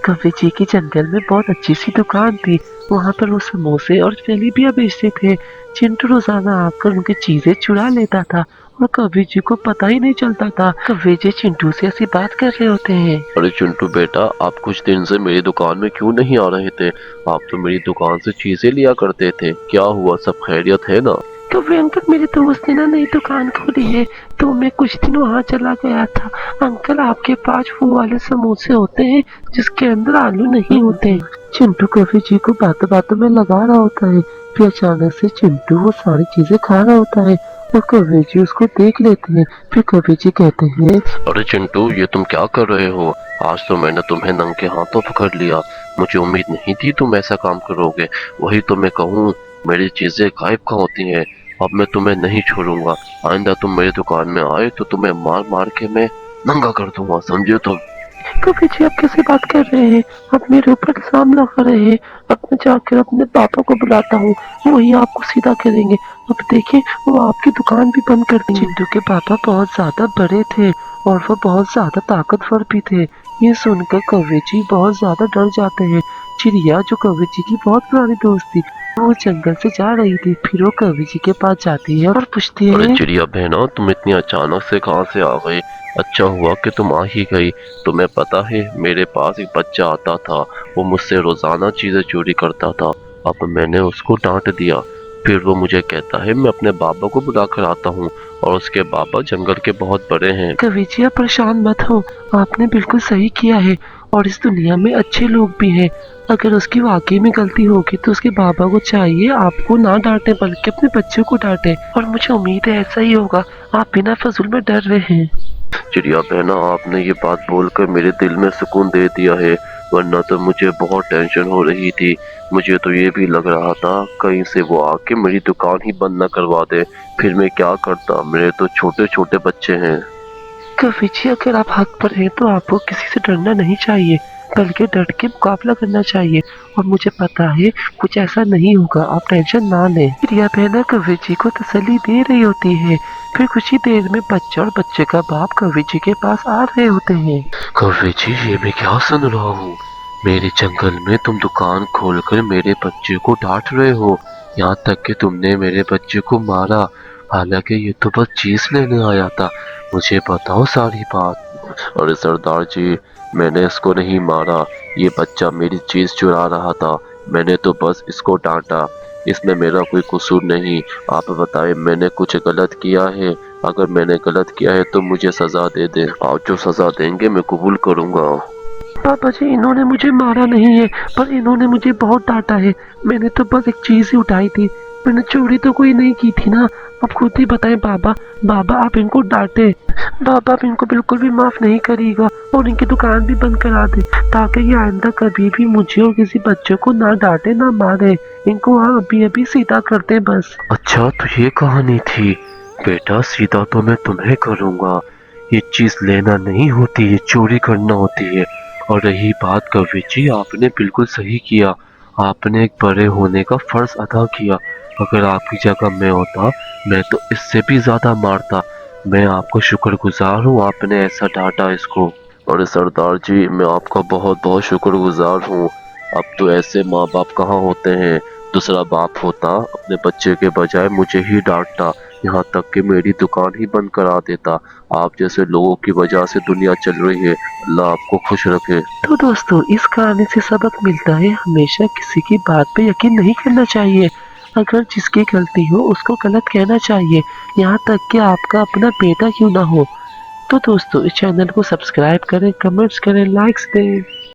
कवि जी के जंगल में बहुत अच्छी सी दुकान थी। वहाँ पर वो समोसे और जलेबियाँ बेचते थे। चिंटू रोजाना आकर उनकी चीजें चुरा लेता था और कवि जी को पता ही नहीं चलता था। कवि जी चिंटू से ऐसी बात कर रहे होते हैं। अरे चिंटू बेटा, आप कुछ दिन से मेरी दुकान में क्यों नहीं आ रहे थे? आप तो मेरी दुकान से चीजें लिया करते थे। क्या हुआ, सब खैरियत है ना? कवि अंकल, मेरे दोस्त ने ना नई दुकान खोली है, तो मैं कुछ दिन वहाँ चला गया था। अंकल, आपके पास वो वाले समोसे होते हैं जिसके अंदर आलू नहीं होते? चिंटू कवि जी को बातों बातों में लगा रहा होता है। फिर अचानक से चिंटू वो सारी चीजें खा रहा होता है और कवि जी उसको देख लेते हैं। फिर कवि जी कहते हैं, अरे चिंटू, ये तुम क्या कर रहे हो? आज तो मैंने तुम्हें नंगे हाथों पकड़ लिया। मुझे उम्मीद नहीं थी तुम ऐसा काम करोगे। वही तो मैं कहूँ, मेरी चीजें गायब कहाँ होती हैं। अब मैं तुम्हें नहीं छोड़ूंगा। आइंदा तुम मेरी दुकान में आए तो तुम्हें मार मार के मैं नंगा कर दूंगा, समझे तुम? कवि जी आप कैसे बात कर रहे हैं? आप मेरे ऊपर इल्जाम लगा रहे हैं। अब मैं जाकर अपने पापा को बुलाता हूँ, वही आपको सीधा करेंगे। अब देखिए, वो आपकी दुकान भी बंद कर देंगे। चिंटू के पापा बहुत ज्यादा बड़े थे और वो बहुत ज्यादा ताकतवर भी थे। ये सुनकर कवि जी बहुत ज्यादा डर जाते हैं। चिड़िया, जो कवि जी की बहुत पुरानी दोस्त थी, वो जंगल से जा रही थी। फिर वो कवि जी के पास जाती है और पूछती अरे है, चिड़िया बहना, तुम इतनी अचानक से कहाँ से आ गई? अच्छा हुआ कि तुम आ ही गई। तुम्हें पता है, मेरे पास एक बच्चा आता था। वो मुझसे रोजाना चीजें चोरी करता था। अब मैंने उसको डांट दिया। फिर वो मुझे कहता है मैं अपने बाबा को बुला कर आता हूँ, और उसके बाबा जंगल के बहुत बड़े हैं। कवि जी आप परेशान मत हो, आपने बिल्कुल सही किया है और इस दुनिया में अच्छे लोग भी हैं। अगर उसकी वाकई में गलती होगी तो उसके बाबा को चाहिए आपको ना डांटे बल्कि अपने बच्चों को डांटे, और मुझे उम्मीद है ऐसा ही होगा। आप बिना फजूल में डर रहे हैं। चिड़िया बहना, आपने ये बात बोलकर मेरे दिल में सुकून दे दिया है, वरना तो मुझे बहुत टेंशन हो रही थी। मुझे तो ये भी लग रहा था कहीं से वो आके मेरी दुकान ही बंद न करवा दे। फिर मैं क्या करता, मेरे तो छोटे छोटे बच्चे हैं। कवि जी अगर आप हक पर हैं तो आपको किसी से डरना नहीं चाहिए, बल्कि डट के मुकाबला करना चाहिए। और मुझे पता है कुछ ऐसा नहीं होगा, आप टेंशन ना लें। रिया बहना कवि जी को तसल्ली दे रही होती है। फिर कुछ ही देर में बच्चा और बच्चे का बाप कवि जी के पास आ रहे होते हैं। कवि जी, ये मैं क्या सुन रहा हूँ? मेरे जंगल में तुम दुकान खोलकर मेरे बच्चे को डांट रहे हो। यहाँ तक कि तुमने मेरे बच्चे को मारा। हालांकि ये तो बस चीज लेने आया था। मुझे बताओ सारी बात। अरे सरदार जी, मैंने इसको नहीं मारा। ये बच्चा मेरी चीज चुरा रहा था। मैंने तो बस इसको डांटा। इसमें मेरा कोई कसूर नहीं। आप बताएं, मैंने कुछ गलत किया है? अगर मैंने गलत किया है तो मुझे सजा दे दे। आप जो सजा देंगे मैं कबूल करूंगा। पापा जी, इन्होंने मुझे मारा नहीं है, पर इन्होंने मुझे बहुत डांटा है। मैंने तो बस एक चीज ही उठाई थी, मैंने चोरी तो कोई नहीं की थी ना। आप खुद ही बताएं बाबा। बाबा आप इनको डांटे। बाबा आप इनको बिल्कुल भी माफ नहीं करिएगा और इनकी दुकान भी बंद करा दे, ताकि ये आइंदा कभी भी मुझे और किसी बच्चे को ना डांटे ना मारे। इनको आप अभी अभी सीधा करते बस। अच्छा, तो ये कहानी थी। बेटा, सीधा तो मैं तुम्हें करूंगा। ये चीज लेना नहीं होती, ये चोरी करना होती है। और रही बात कवि जी, आपने बिल्कुल सही किया। आपने एक बड़े होने का फर्ज अदा किया। अगर आपकी जगह मैं होता, मैं तो इससे भी ज्यादा मारता। मैं आपको शुक्रगुजार हूँ, आपने ऐसा डांटा इसको। अरे सरदार जी, मैं आपका बहुत बहुत शुक्रगुजार हूँ। अब तो ऐसे माँ बाप कहाँ होते हैं। दूसरा बाप होता, अपने बच्चे के बजाय मुझे ही डांटता, यहाँ तक कि मेरी दुकान ही बंद करा देता। आप जैसे लोगों की वजह से दुनिया चल रही है। अल्लाह आपको खुश रखे। तो दोस्तों, इस कहानी से सबक मिलता है हमेशा किसी की बात पे यकीन नहीं करना चाहिए। अगर जिसकी गलती हो उसको गलत कहना चाहिए, यहाँ तक कि आपका अपना बेटा क्यों ना हो। तो दोस्तों, इस चैनल को सब्सक्राइब करें, कमेंट्स करें, लाइक्स दें।